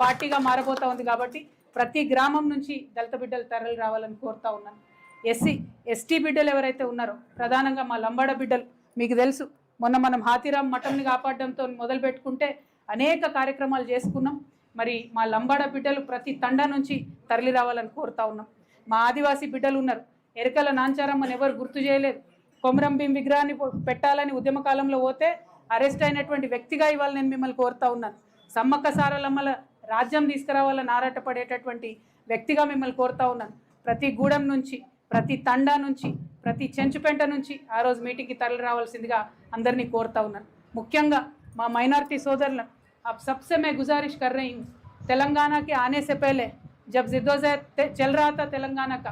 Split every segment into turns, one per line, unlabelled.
పార్టీగా మారబోతా ఉంది కాబట్టి ప్రతి గ్రామం నుంచి దళిత బిడ్డలు తరలి రావాలని కోరుతా ఉన్నాను. ఎస్టీ బిడ్డలు ఎవరైతే ఉన్నారో ప్రధానంగా మా లంబాడ బిడ్డలు మీకు తెలుసు, మొన్న మనం హాతీరాం మఠంని కాపాడడంతో మొదలు పెట్టుకుంటే అనేక కార్యక్రమాలు చేసుకున్నాం. మరి మా లంబాడ బిడ్డలు ప్రతి తండా నుంచి తరలి రావాలని కోరుతా ఉన్నాం. మా ఆదివాసీ బిడ్డలు ఉన్నారు, ఎరకల నాంచారమ్మని ఎవరు గుర్తు చేయలేదు. కొమరం భీం విగ్రహాన్ని పెట్టాలని ఉద్యమ కాలంలో పోతే అరెస్ట్ అయినటువంటి వ్యక్తిగా ఇవాళ నేను మిమ్మల్ని కోరుతా ఉన్నాను. సమ్మక్క సారలమ్మల రాజ్యం తీసుకురావాలని ఆరాటపడేటటువంటి వ్యక్తిగా మిమ్మల్ని కోరుతా ఉన్నాను. ప్రతి గూడెం నుంచి, ప్రతి తండా నుంచి, ప్రతి చెంచుపెంట నుంచి ఆ రోజు మీటింగ్కి తరలి రావాల్సిందిగా అందరినీ కోరుతా ఉన్నాను. ముఖ్యంగా మా మైనారిటీ सोदरन अब सबसे मैं गुजारिश कर रही हूँ, तेलंगाना के आने से पहले जब जिद्दोजहद चल रहा था तेलंगाना का,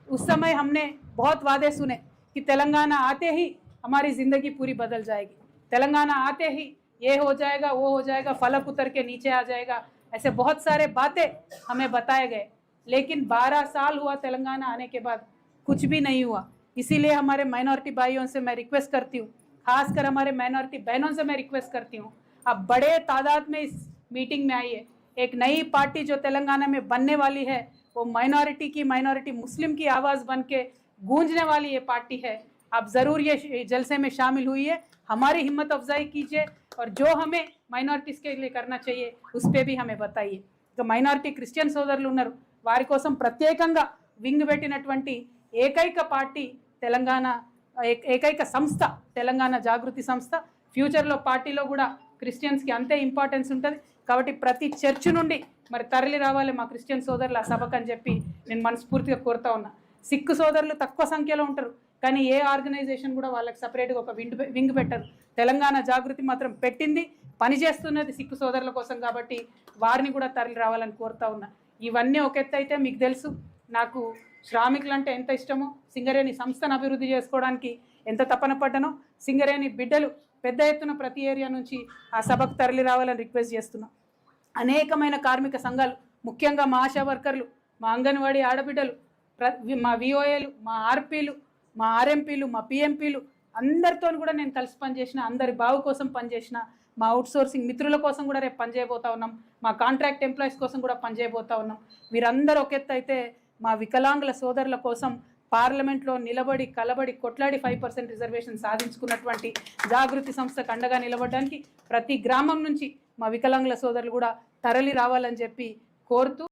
उस समय हमने बहुत वादे सुने कि तेलंगाना आते ही हमारी ज़िंदगी पूरी बदल जाएगी, तेलंगाना आते ही ये हो जाएगा, वो हो जाएगा, फलक उतर के नीचे आ जाएगा, ऐसे बहुत सारे बातें हमें बताए गए। लेकिन 12 साल हुआ तेलंगाना आने के बाद, कुछ भी नहीं हुआ। इसीलिए हमारे माइनॉरिटी भाइयों से मैं रिक्वेस्ट करती हूँ, खासकर हमारे माइनॉरिटी बहनों से मैं रिक्वेस्ट करती हूँ, अब बड़े तादाद में इस मीटिंग में आइए। एक नई पार्टी जो तेलंगाना में बनने वाली है, वो माइनॉरिटी मुस्लिम की आवाज़ बन के गूंजने वाली ये पार्टी है। आप ज़रूर ये जलसे में शामिल हुई, हमारी हिम्मत अफजाई कीजिए और जो हमें माइनॉरिटीज़ के लिए करना चाहिए उस पर भी हमें बताइए। तो माइनॉरिटी क्रिश्चियन సోదరులు ఉన్నారు, వారి కోసం ప్రత్యేకంగా వింగ్ పెట్టినటువంటి ఏకైక పార్టీ తెలంగాణ, ఏకైక సంస్థ తెలంగాణ జాగృతి సంస్థ. ఫ్యూచర్లో పార్టీలో కూడా క్రిస్టియన్స్కి అంతే ఇంపార్టెన్స్ ఉంటుంది కాబట్టి ప్రతి చర్చ్ నుండి మరి తరలి రావాలి మా క్రిస్టియన్ సోదరులు ఆ సభకు అని చెప్పి నేను మనస్ఫూర్తిగా కోరుతా ఉన్నా. సిక్ సోదరులు తక్కువ సంఖ్యలో ఉంటారు కానీ ఏ ఆర్గనైజేషన్ కూడా వాళ్ళకి సపరేట్గా ఒక వింగ్ పెట్టరు. తెలంగాణ జాగృతి మాత్రం పెట్టింది, పనిచేస్తున్నది సిక్ సోదరుల కోసం కాబట్టి వారిని కూడా తరలి రావాలని కోరుతా ఉన్నా. ఇవన్నీ ఒక ఎత్తు అయితే మీకు తెలుసు నాకు శ్రామికులు అంటే ఎంత ఇష్టమో, సింగరేణి సంస్థను అభివృద్ధి చేసుకోవడానికి ఎంత తపన పడ్డానో, సింగరేణి బిడ్డలు పెద్ద ఎత్తున ప్రతి ఏరియా నుంచి ఆ సభకు తరలి రావాలని రిక్వెస్ట్ చేస్తున్నాం. అనేకమైన కార్మిక సంఘాలు, ముఖ్యంగా మా ఆశా వర్కర్లు, మా అంగన్వాడీ ఆడబిడ్డలు, మా విఓఏలు, మా ఆర్పీలు, మా ఆర్ఎంపీలు, మా పిఎంపీలు అందరితో కూడా నేను కలిసి పనిచేసిన, అందరి బావు కోసం పనిచేసిన, మా అవుట్సోర్సింగ్ మిత్రుల కోసం కూడా రేపు పనిచేయబోతా ఉన్నాం, మా కాంట్రాక్ట్ ఎంప్లాయీస్ కోసం కూడా పనిచేయబోతా ఉన్నాం. వీరందరూ ఒక ఎత్తు అయితే మా వికలాంగుల సోదరుల కోసం పార్లమెంట్లో నిలబడి కలబడి కొట్లాడి 5% రిజర్వేషన్ సాధించుకున్నటువంటి జాగృతి సంస్థకు అండగా నిలబడడానికి ప్రతి గ్రామం నుంచి మా వికలాంగుల సోదరులు కూడా తరలి రావాలని చెప్పి కోరుతూ